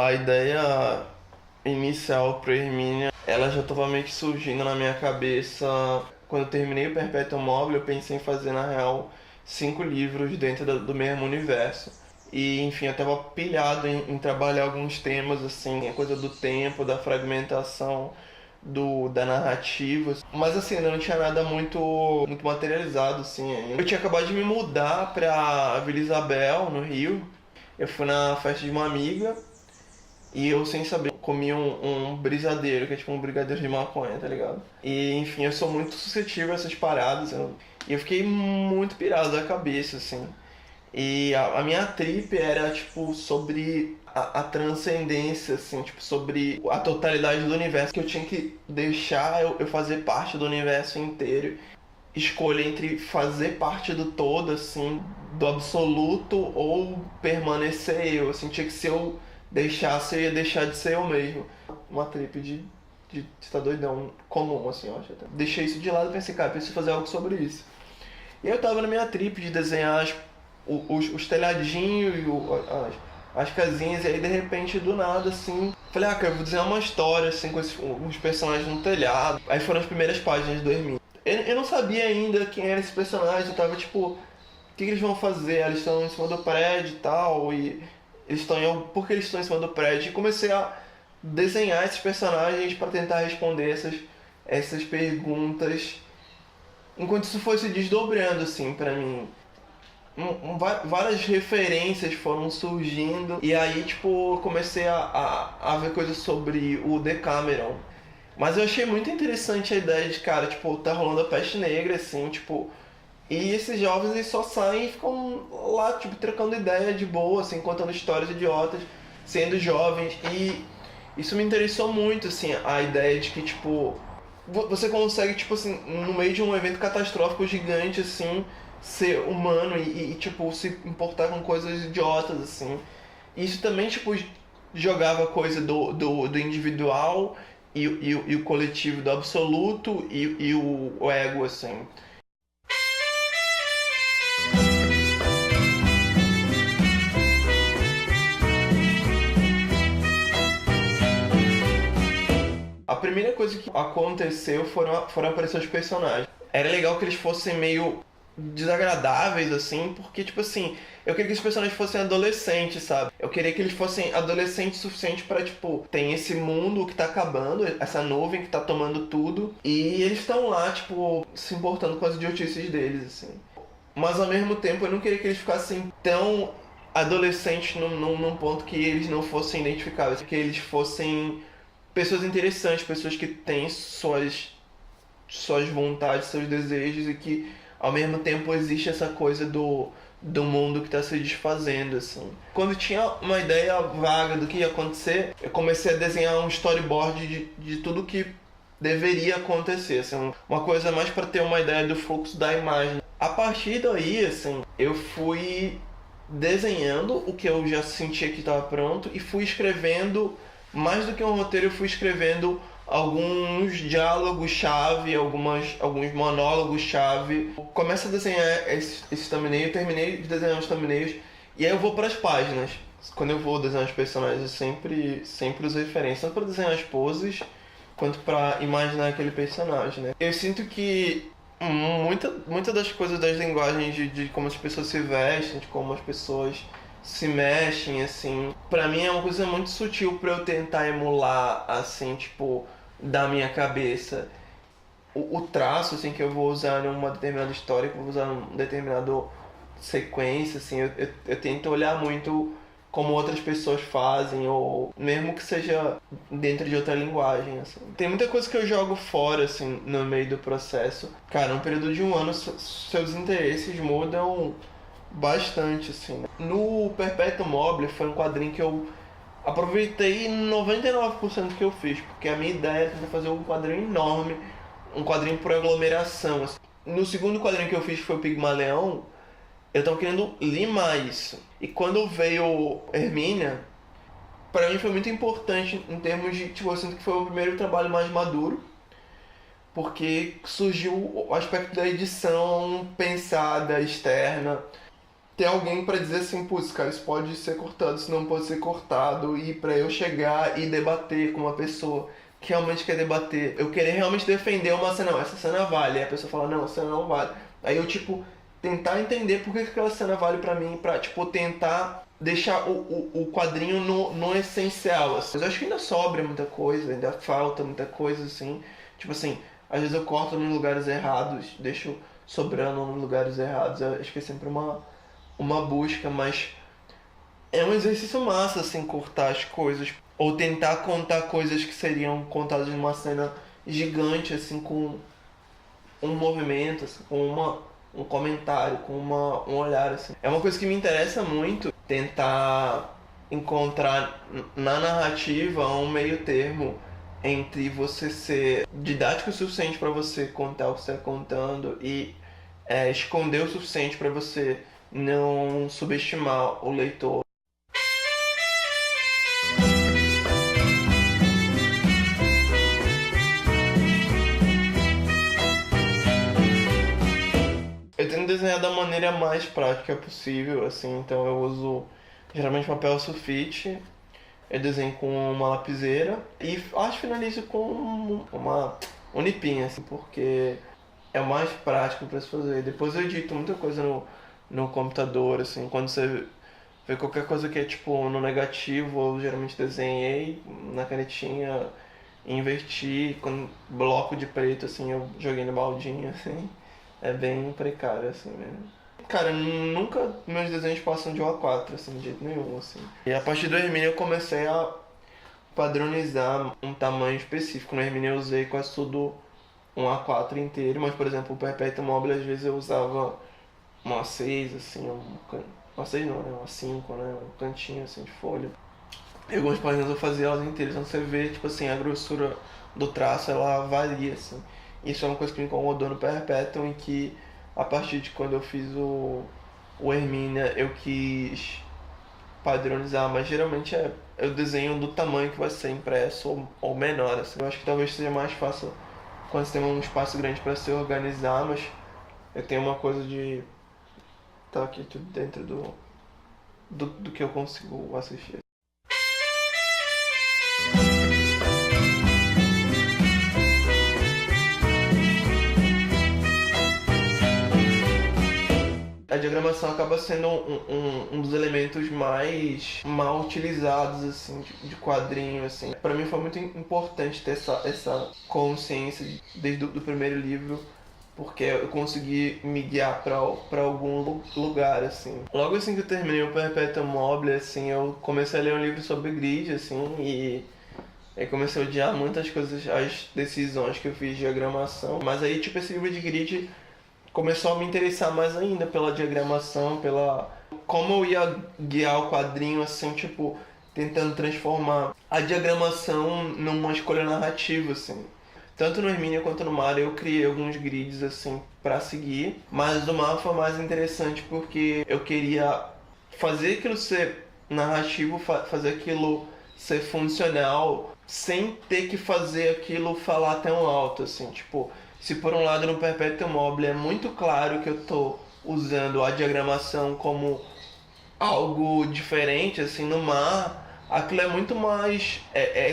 A ideia inicial pro Hermínia, ela já estava meio que surgindo na minha cabeça. Quando eu terminei o Perpétuo Mobile, eu pensei em fazer, na real, 5 livros dentro do mesmo universo. E, enfim, eu estava pilhado em trabalhar alguns temas, assim, a coisa do tempo, da fragmentação, da narrativa. Mas, assim, ainda não tinha nada muito materializado, assim, ainda. Eu tinha acabado de me mudar pra Vila Isabel, no Rio. Eu fui na festa de uma amiga e eu, sem saber, comi um brisadeiro, que é tipo um brigadeiro de maconha, tá ligado? E, enfim, eu sou muito suscetível a essas paradas. E eu fiquei muito pirado da cabeça, assim. E a minha trip era, tipo, sobre a transcendência, assim, tipo, sobre a totalidade do universo. Que eu tinha que deixar eu fazer parte do universo inteiro. Escolha entre fazer parte do todo, assim, do absoluto, ou permanecer eu. Assim, tinha que se eu deixasse, eu ia deixar de ser eu mesmo. Uma trip de estar doidão comum, assim, eu acho até. Deixei isso de lado e pensei, cara, preciso fazer algo sobre isso. E eu tava na minha trip de desenhar os telhadinhos e as casinhas, e aí de repente, do nada, assim, falei, cara, eu vou desenhar uma história, assim, com os personagens no telhado. Aí foram as primeiras páginas do Hermínio. Eu não sabia ainda quem era esse personagem, eu tava tipo, o que eles vão fazer? Eles estão em cima do prédio e tal, e eles estão por que eles estão em cima do prédio? E comecei a desenhar esses personagens para tentar responder essas perguntas, enquanto isso foi se desdobrando, assim, pra mim. Várias referências foram surgindo, e aí, tipo, comecei a ver coisas sobre o Decameron. Mas eu achei muito interessante a ideia de, cara, tipo, tá rolando a peste negra, assim, tipo, e esses jovens eles só saem e ficam lá, tipo, trocando ideia de boa, assim, contando histórias idiotas, sendo jovens. E isso me interessou muito, assim, a ideia de que, tipo, você consegue, tipo assim, no meio de um evento catastrófico gigante, assim, ser humano e tipo, se importar com coisas idiotas, assim. E isso também, tipo, jogava a coisa do individual e o coletivo, do absoluto e o ego, assim. A primeira coisa que aconteceu foram aparecer os personagens. Era legal que eles fossem meio desagradáveis, assim, porque, tipo assim, eu queria que os personagens fossem adolescentes, sabe? Eu queria que eles fossem adolescentes o suficiente pra, tipo, tem esse mundo que tá acabando, essa nuvem que tá tomando tudo, e eles estão lá, tipo, se importando com as idiotices deles, assim. Mas ao mesmo tempo eu não queria que eles ficassem tão adolescentes num ponto que eles não fossem identificáveis, que eles fossem pessoas interessantes, pessoas que têm suas vontades, seus desejos, e que ao mesmo tempo existe essa coisa do mundo que está se desfazendo, assim. Quando tinha uma ideia vaga do que ia acontecer, eu comecei a desenhar um storyboard de tudo que deveria acontecer, assim, uma coisa mais para ter uma ideia do fluxo da imagem. A partir daí, assim, eu fui desenhando o que eu já sentia que estava pronto e fui escrevendo, mais do que um roteiro, eu fui escrevendo alguns diálogos-chave, alguns monólogos-chave. Começo a desenhar esse thumbnail, eu terminei de desenhar os thumbnails e aí eu vou para as páginas. Quando eu vou desenhar os personagens, eu sempre uso referência, tanto para desenhar as poses quanto para imaginar aquele personagem, né? Eu sinto que muita das coisas das linguagens de como as pessoas se vestem, de como as pessoas se mexem, assim, pra mim é uma coisa muito sutil pra eu tentar emular, assim, tipo, da minha cabeça. O traço, assim, que eu vou usar numa determinada história, que eu vou usar num determinado sequência, assim, eu tento olhar muito como outras pessoas fazem, ou mesmo que seja dentro de outra linguagem, assim. Tem muita coisa que eu jogo fora, assim, no meio do processo. Cara, num período de um ano, seus interesses mudam bastante, assim. No Perpétuo Mobile foi um quadrinho que eu aproveitei 99% do que eu fiz, porque a minha ideia era fazer um quadrinho enorme, um quadrinho por aglomeração, assim. No segundo quadrinho que eu fiz, que foi o Pigmaleão, eu tava querendo limar isso. E quando veio Hermínia, pra mim foi muito importante em termos de, tipo, eu sinto que foi o primeiro trabalho mais maduro, porque surgiu o aspecto da edição pensada, externa. ter alguém pra dizer assim, putz, cara, isso pode ser cortado, isso não pode ser cortado, e pra eu chegar e debater com uma pessoa que realmente quer debater, eu querer realmente defender uma cena, não, essa cena vale, aí a pessoa fala, não, essa cena não vale. Aí eu, tipo, tentar entender por que aquela cena vale pra mim, pra, tipo, tentar deixar o quadrinho no essencial, assim. Mas eu acho que ainda sobra muita coisa, ainda falta muita coisa, assim. Tipo assim, às vezes eu corto nos lugares errados, deixo sobrando nos lugares errados. Eu acho que é sempre uma busca, mas é um exercício massa, assim, cortar as coisas. Ou tentar contar coisas que seriam contadas numa cena gigante, assim, com um movimento, assim, com um comentário, com um olhar, assim. É uma coisa que me interessa muito, tentar encontrar na narrativa um meio termo entre você ser didático o suficiente para você contar o que você está contando e esconder o suficiente para você não subestimar o leitor. Eu tento desenhar da maneira mais prática possível, assim, então eu uso geralmente papel sulfite, eu desenho com uma lapiseira e acho que finalizo com uma unipinha, assim, porque é o mais prático para se fazer. Depois eu edito muita coisa no computador, assim, quando você vê qualquer coisa que é tipo no negativo, eu geralmente desenhei na canetinha, inverti, com bloco de preto, assim, eu joguei no baldinho, assim. É bem precário, assim mesmo. Cara, nunca meus desenhos passam de um A4, assim, de jeito nenhum, assim. E a partir do Hermínio eu comecei a padronizar um tamanho específico. No Hermínio eu usei quase tudo um A4 inteiro, mas, por exemplo, o Perpétuo Mobile às vezes eu usava um A6, assim, um A6 não, né? Um A5, né? Um cantinho, assim, de folha. E algumas páginas eu fazia elas inteiras, então você vê, tipo assim, a grossura do traço, ela varia, assim. Isso é uma coisa que me incomodou no Perpétuo, em que a partir de quando eu fiz o Hermínia, eu quis padronizar, mas geralmente eu desenho do tamanho que vai ser impresso ou menor, assim. Eu acho que talvez seja mais fácil quando você tem um espaço grande para se organizar, mas eu tenho uma coisa de tá aqui tudo dentro do que eu consigo assistir. A diagramação acaba sendo um dos elementos mais mal utilizados, assim, de quadrinho, assim. Para mim foi muito importante ter essa consciência desde o primeiro livro, porque eu consegui me guiar para algum lugar, assim. Logo assim que eu terminei o Perpetuum Mobile, assim, eu comecei a ler um livro sobre grid, assim, e aí comecei a odiar muitas coisas, as decisões que eu fiz de diagramação. Mas aí, tipo, esse livro de grid começou a me interessar mais ainda pela diagramação, pela como eu ia guiar o quadrinho, assim, tipo, tentando transformar a diagramação numa escolha narrativa, assim. Tanto no Hermínia quanto no Mario eu criei alguns grids, assim, pra seguir, mas do Mar foi mais interessante porque eu queria fazer aquilo ser narrativo, fazer aquilo ser funcional, sem ter que fazer aquilo falar tão alto, assim, tipo, se por um lado no Perpetuum Mobile é muito claro que eu tô usando a diagramação como algo diferente, assim, no Mar, aquilo é muito mais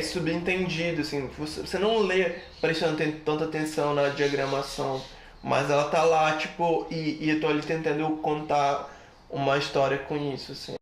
subentendido, assim, você não lê prestando tanta atenção na diagramação, mas ela tá lá, tipo, e eu tô ali tentando contar uma história com isso, assim.